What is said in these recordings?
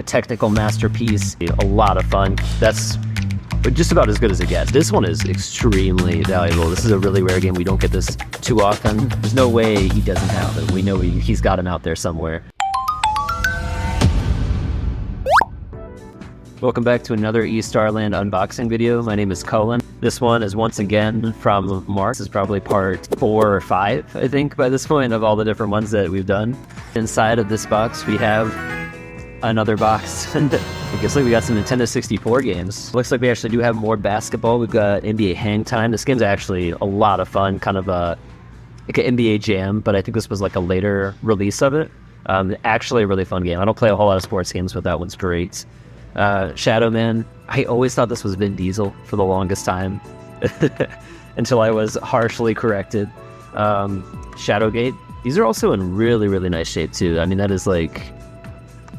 A technical masterpiece, a lot of fun. That's just about as good as it gets. This one is extremely valuable. This is a really rare game. We don't get this too often. There's no way he doesn't have it. We know he's got him out there somewhere. Welcome back to another eStarland unboxing video. My name is Cullen. This one is once again from Mark. This is probably part 4 or 5, I think, by this point, of all the different ones that we've done. Inside of this box, we have another box. It looks like we got some Nintendo 64 games. Looks like we actually do have more basketball. We've got NBA Hang Time. This game's actually a lot of fun, kind of like an NBA Jam, but I think this was like a later release of it. Actually a really fun game. I don't play a whole lot of sports games, but that one's great. Shadow Man. I always thought this was Vin Diesel for the longest time until I was harshly corrected. Shadowgate. These are also in really, really nice shape too. I mean, that is like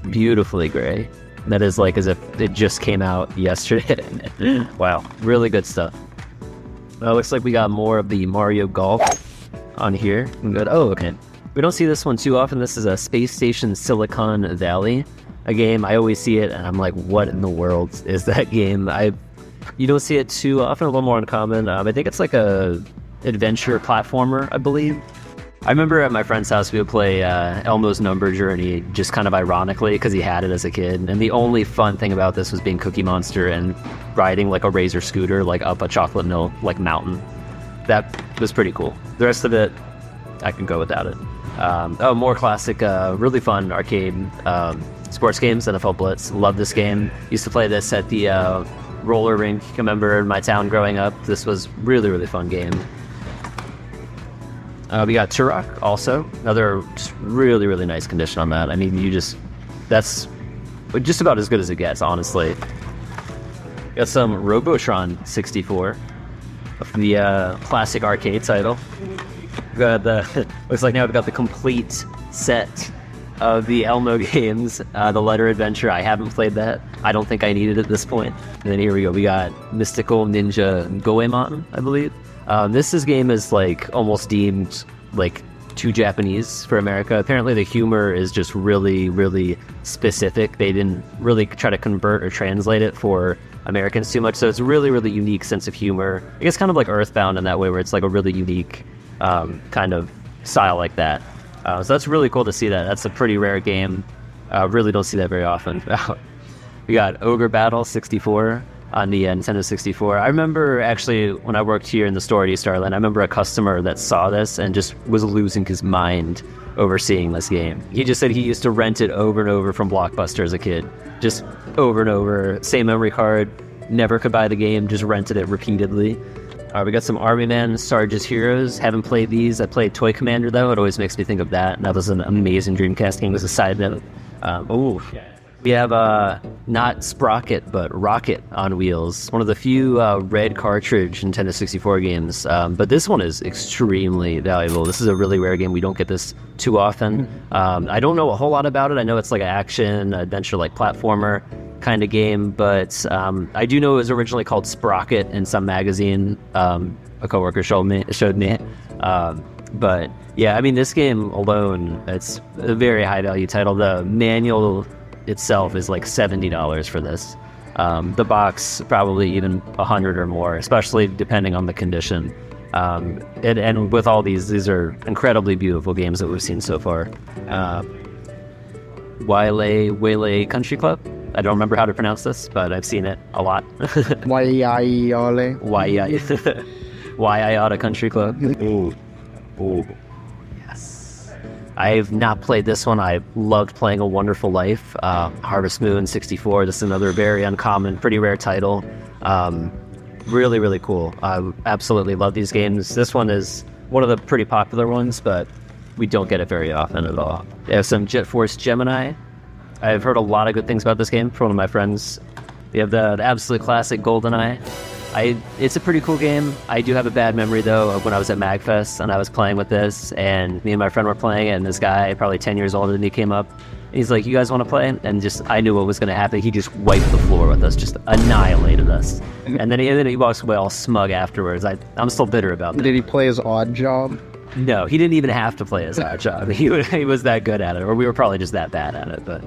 beautifully gray. That is like as if it just came out yesterday. Wow, really good stuff. Looks like we got more of the Mario Golf on here. Good. Oh, okay. We don't see this one too often. This is a Space Station Silicon Valley. A game, I always see it and I'm like, what in the world is that game? You don't see it too often, a little more uncommon. I think it's like a adventure platformer, I believe. I remember at my friend's house we would play Elmo's Number Journey, just kind of ironically because he had it as a kid. And the only fun thing about this was being Cookie Monster and riding like a Razor scooter like up a chocolate milk like mountain. That was pretty cool. The rest of it, I can go without it. Oh, more classic, really fun arcade sports games, NFL Blitz. Love this game. Used to play this at the roller rink. I remember in my town growing up. This was really, really fun game. We got Turok also. Another just really, really nice condition on that. I mean, that's just about as good as it gets, honestly. Got some Robotron 64, the classic arcade title. We got looks like now we've got the complete set of the Elmo games, the Letter Adventure. I haven't played that. I don't think I need it at this point. And then here we go. We got Mystical Ninja Goemon, I believe. This game is like almost deemed like too Japanese for America. Apparently the humor is just really, really specific. They didn't really try to convert or translate it for Americans too much. So it's a really, really unique sense of humor. I guess kind of like Earthbound in that way, where it's like a really unique kind of style like that. So that's really cool to see that. That's a pretty rare game. Really don't see that very often. We got Ogre Battle 64 on the Nintendo 64. I remember actually when I worked here in the store at eStarland, I remember a customer that saw this and just was losing his mind over seeing this game. He just said he used to rent it over and over from Blockbuster as a kid. Just over and over. Same memory card. Never could buy the game. Just rented it repeatedly. We got some Army Man Sarge's Heroes. Haven't played these. I played Toy Commander though. It always makes me think of that. And that was an amazing Dreamcast game as a side note. We have not Sprocket but Rocket on Wheels. One of the few red cartridge Nintendo 64 games. But this one is extremely valuable. This is a really rare game. We don't get this too often. I don't know a whole lot about it. I know it's like an action adventure like platformer kind of game, but I do know it was originally called Sprocket in some magazine. A coworker showed me. But yeah, I mean, this game alone, it's a very high value title. The manual itself is like $70 for this. The box probably even $100 or more, especially depending on the condition. And with all these are incredibly beautiful games that we've seen so far. Waylay Country Club. I don't remember how to pronounce this, but I've seen it a lot. Waiata Country Club. Ooh. Yes. I've not played this one. I loved playing A Wonderful Life. Harvest Moon 64. This is another very uncommon, pretty rare title. Really, really cool. I absolutely love these games. This one is one of the pretty popular ones, but we don't get it very often at all. They have some Jet Force Gemini. I've heard a lot of good things about this game from one of my friends. We have the absolute classic GoldenEye. It's a pretty cool game. I do have a bad memory though of when I was at MagFest and I was playing with this, and me and my friend were playing it, and this guy, probably 10 years older than me, came up. And he's like, "You guys want to play?" And just, I knew what was going to happen. He just wiped the floor with us, just annihilated us. And then he walks away all smug afterwards. I'm still bitter about that. Did he play his Oddjob? No, he didn't even have to play his Oddjob. He was that good at it, or we were probably just that bad at it. But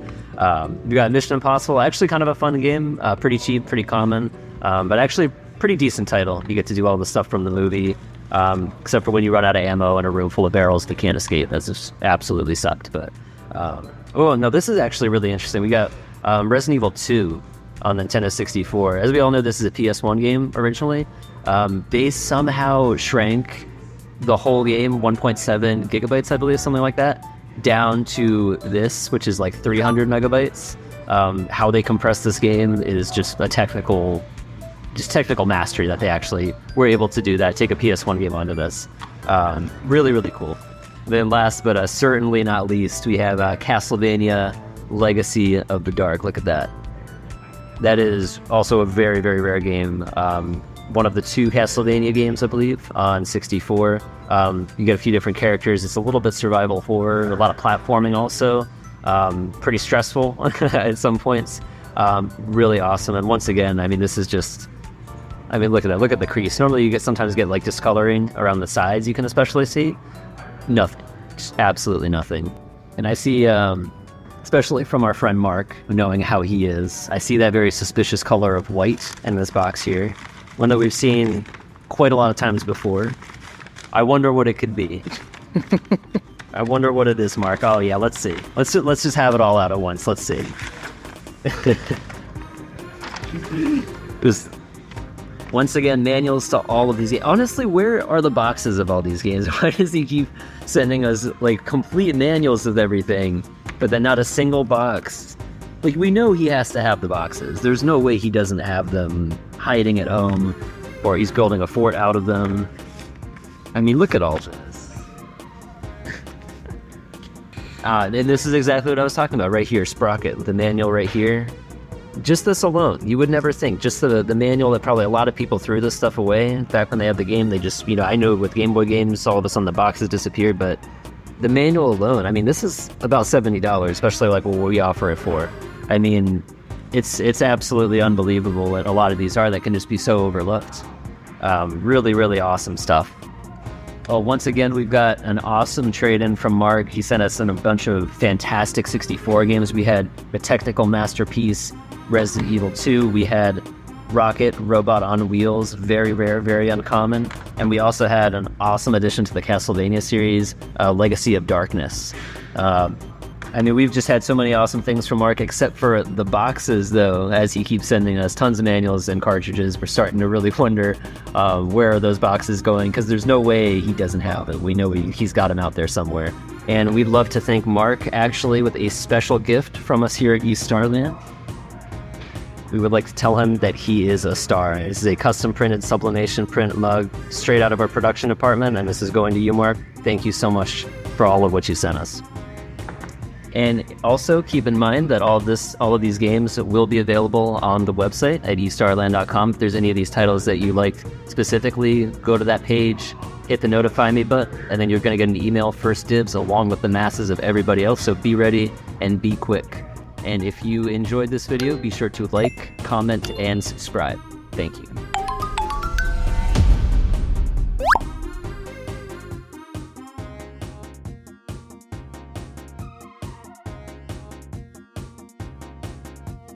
We got Mission Impossible, actually kind of a fun game, pretty cheap, pretty common, but actually pretty decent title. You get to do all the stuff from the movie, except for when you run out of ammo in a room full of barrels that can't escape. That's just absolutely sucked. But oh no, this is actually really interesting. We got Resident Evil 2 on Nintendo 64. As we all know, this is a PS1 game originally. They somehow shrank the whole game, 1.7 gigabytes, I believe, something like that, down to this, which is like 300 megabytes. How they compress this game is just a technical mastery that they actually were able to do that, take a PS1 game onto this. Really, really cool. Then last but certainly not least, we have Castlevania Legacy of the Dark. Look at that. That is also a very, very rare game. One of the 2 Castlevania games, I believe, on 64. You get a few different characters. It's a little bit survival horror, a lot of platforming also. Pretty stressful at some points. Really awesome. And once again, I mean, this is just... I mean, look at that. Look at the crease. Normally you sometimes get like discoloring around the sides, you can especially see. Nothing. Just absolutely nothing. And I see... especially from our friend Mark, knowing how he is, I see that very suspicious color of white in this box here. One that we've seen quite a lot of times before. I wonder what it could be. I wonder what it is, Mark. Oh yeah, let's see. Let's just have it all out at once. Let's see. Once again, manuals to all of these games. Honestly, where are the boxes of all these games? Why does he keep sending us like complete manuals of everything, but then not a single box? Like, we know he has to have the boxes. There's no way he doesn't have them hiding at home, or he's building a fort out of them. I mean, look at all this. And this is exactly what I was talking about right here, Sprocket, the manual right here. Just this alone, you would never think. Just the manual that probably a lot of people threw this stuff away. Back when they had the game, they just, you know, I know with Game Boy games, all of a sudden the boxes disappeared, but the manual alone, I mean, this is about $70, especially like what we offer it for. I mean, it's absolutely unbelievable what a lot of these are that can just be so overlooked. Really, really awesome stuff. Well, once again, we've got an awesome trade-in from Mark. He sent us in a bunch of fantastic 64 games. We had a technical masterpiece, Resident Evil 2. We had Rocket, Robot on Wheels, very rare, very uncommon. And we also had an awesome addition to the Castlevania series, Legacy of Darkness. I mean, we've just had so many awesome things from Mark, except for the boxes, though, as he keeps sending us tons of manuals and cartridges. We're starting to really wonder where are those boxes going, because there's no way he doesn't have it. We know he's got them out there somewhere. And we'd love to thank Mark, actually, with a special gift from us here at eStarland. We would like to tell him that he is a star. This is a custom-printed sublimation print mug straight out of our production department, and this is going to you, Mark. Thank you so much for all of what you sent us. And also keep in mind that all of these games will be available on the website at eStarland.com. If there's any of these titles that you liked specifically, go to that page, hit the notify me button, and then you're going to get an email first dibs along with the masses of everybody else. So be ready and be quick. And if you enjoyed this video, be sure to like, comment, and subscribe. Thank you.